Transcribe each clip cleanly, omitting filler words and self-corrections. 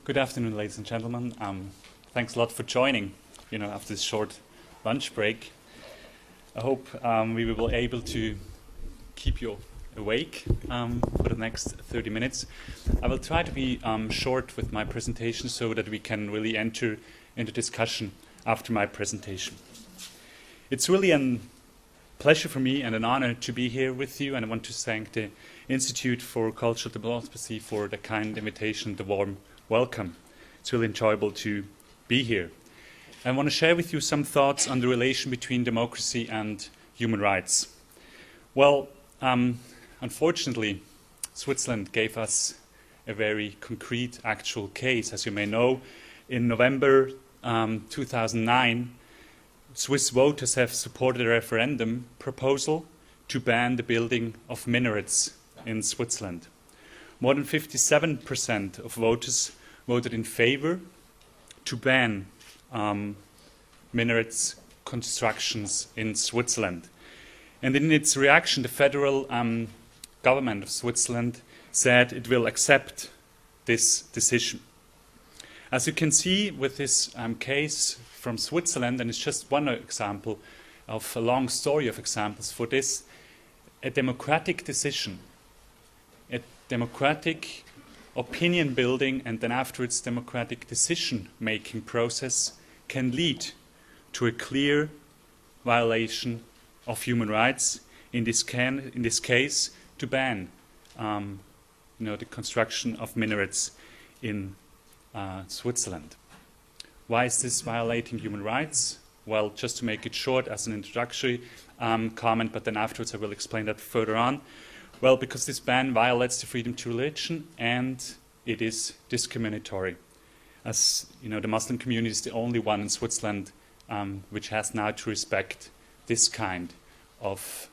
Good afternoon, ladies and gentlemen. Thanks a lot for joining, after this short lunch break. I hope we will be able to keep you awake for the next 30 minutes. I will try to be short with my presentation so that we can really enter into discussion after my presentation. It's really a pleasure for me and an honor to be here with you, and I want to thank the Institute for Cultural Diplomacy for the kind invitation, the warm welcome. It's really enjoyable to be here. I want to share with you some thoughts on the relation between democracy and human rights. Well, unfortunately, Switzerland gave us a very concrete, actual case. As you may know, in November 2009, Swiss voters have supported a referendum proposal to ban the building of minarets in Switzerland. More than 57% of voters voted in favor to ban minarets constructions in Switzerland. And in its reaction, the federal government of Switzerland said it will accept this decision. As you can see with this case from Switzerland, and it's just one example of a long story of examples for this, a democratic decision, a democratic opinion building, and then afterwards democratic decision-making process can lead to a clear violation of human rights, in this case to ban the construction of minarets in Switzerland. Why is this violating human rights? Well, just to make it short as an introductory comment, but then afterwards I will explain that further on. Well, because this ban violates the freedom to religion and it is discriminatory. As you know, the Muslim community is the only one in Switzerland which has now to respect this kind of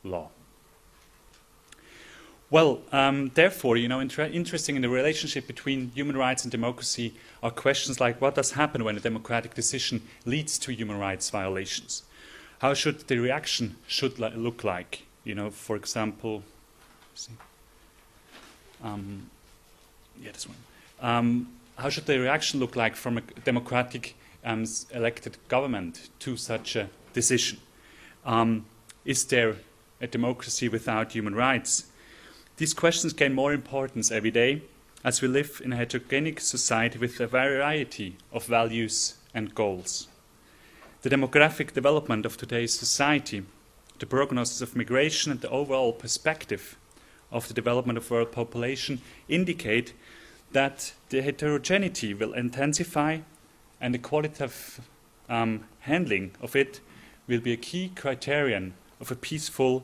law. Well, therefore, interesting in the relationship between human rights and democracy are questions like what does happen when a democratic decision leads to human rights violations? How should the reaction look like? For example, this one. How should the reaction look like from a democratic elected government to such a decision? Is there a democracy without human rights? These questions gain more importance every day as we live in a heterogeneous society with a variety of values and goals. The demographic development of today's society, the prognosis of migration, and the overall perspective of the development of world population indicate that the heterogeneity will intensify, and the qualitative handling of it will be a key criterion of a peaceful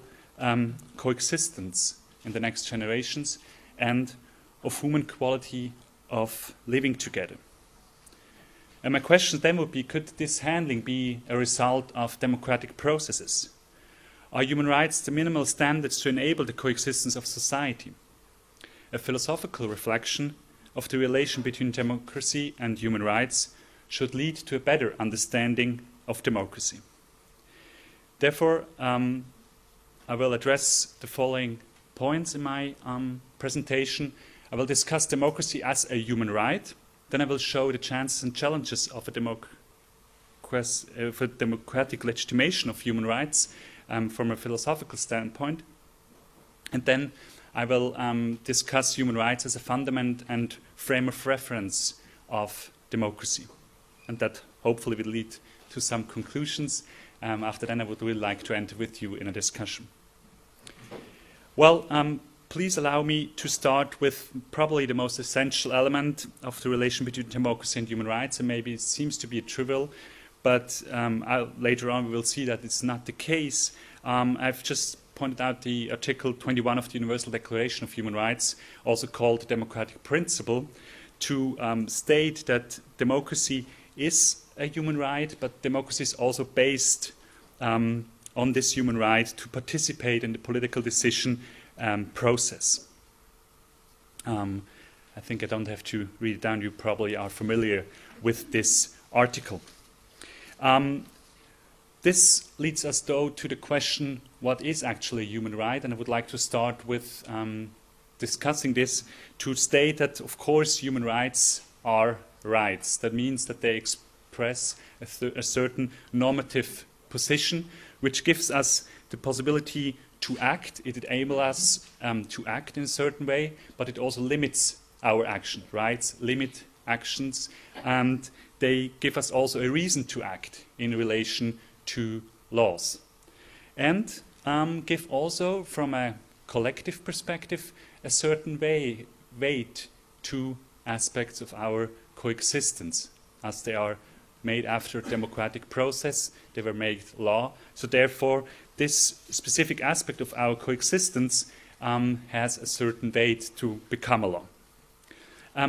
coexistence in the next generations and of human quality of living together. And my question then would be, could this handling be a result of democratic processes? Are human rights the minimal standards to enable the coexistence of society? A philosophical reflection of the relation between democracy and human rights should lead to a better understanding of democracy. Therefore, I will address the following points in my presentation. I will discuss democracy as a human right. Then I will show the chances and challenges of a democratic legitimation of human rights from a philosophical standpoint. And then I will discuss human rights as a fundament and frame of reference of democracy. And that hopefully will lead to some conclusions. After then, I would really like to enter with you in a discussion. Well, please allow me to start with probably the most essential element of the relation between democracy and human rights, and maybe it seems to be trivial, but later on we will see that it's not the case. I've just pointed out the Article 21 of the Universal Declaration of Human Rights, also called the democratic principle, to state that democracy is a human right, but democracy is also based on this human right to participate in the political decision process. I think I don't have to read it down. You probably are familiar with this article. This leads us, though, to the question, what is actually a human right? And I would like to start with discussing this to state that, of course, human rights are rights. That means that they express a certain normative position, which gives us the possibility to act. It enables us to act in a certain way, but it also limits our action. Rights limit actions, and they give us also a reason to act in relation to laws. And give also, from a collective perspective, a certain weight to aspects of our coexistence, as they are made after a democratic process, they were made law. So therefore, this specific aspect of our coexistence has a certain weight to become a law.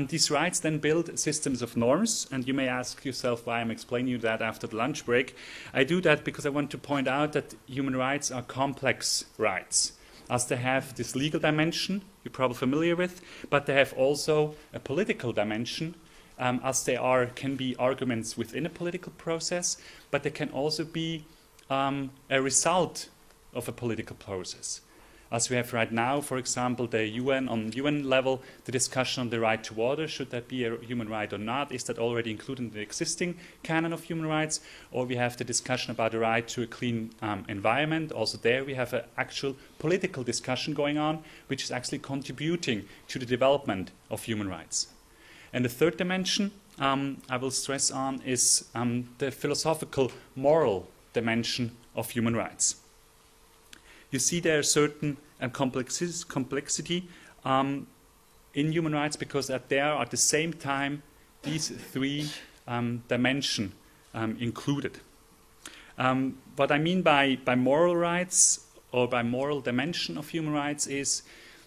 These rights then build systems of norms, and you may ask yourself why I'm explaining you that after the lunch break. I do that because I want to point out that human rights are complex rights, as they have this legal dimension, you're probably familiar with, but they have also a political dimension, as they can be arguments within a political process, but they can also be a result of a political process. As we have right now, for example, on UN level, the discussion on the right to water, should that be a human right or not? Is that already included in the existing canon of human rights? Or we have the discussion about the right to a clean environment. Also there we have an actual political discussion going on, which is actually contributing to the development of human rights. And the third dimension I will stress on is the philosophical, moral dimension of human rights. You see there a certain complexity in human rights because there are at the same time these three dimensions included. What I mean by moral rights or by moral dimension of human rights is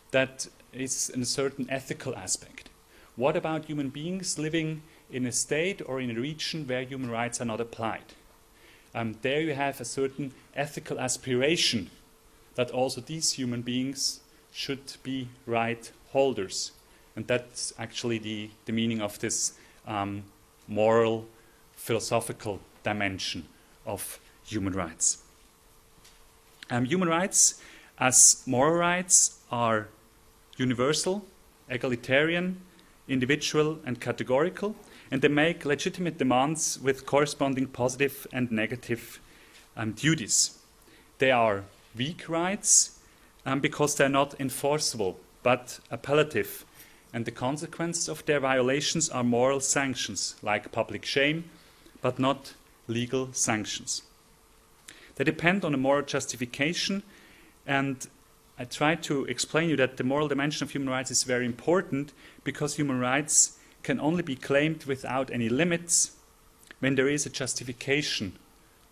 that it's a certain ethical aspect. What about human beings living in a state or in a region where human rights are not applied? There you have a certain ethical aspiration that also these human beings should be right holders. And that's actually the meaning of this moral, philosophical dimension of human rights. Human rights, as moral rights, are universal, egalitarian, individual, and categorical, and they make legitimate demands with corresponding positive and negative duties. They are weak rights because they're not enforceable but appellative, and the consequences of their violations are moral sanctions like public shame but not legal sanctions. They depend on a moral justification, and I tried to explain you that the moral dimension of human rights is very important because human rights can only be claimed without any limits when there is a justification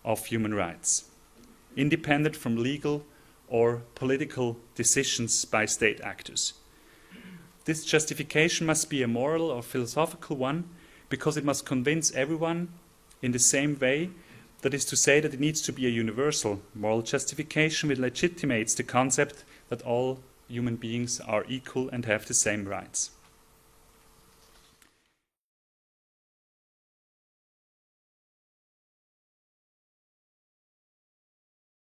of human rights, independent from legal or political decisions by state actors. This justification must be a moral or philosophical one because it must convince everyone in the same way, that is to say that it needs to be a universal moral justification which legitimates the concept that all human beings are equal and have the same rights.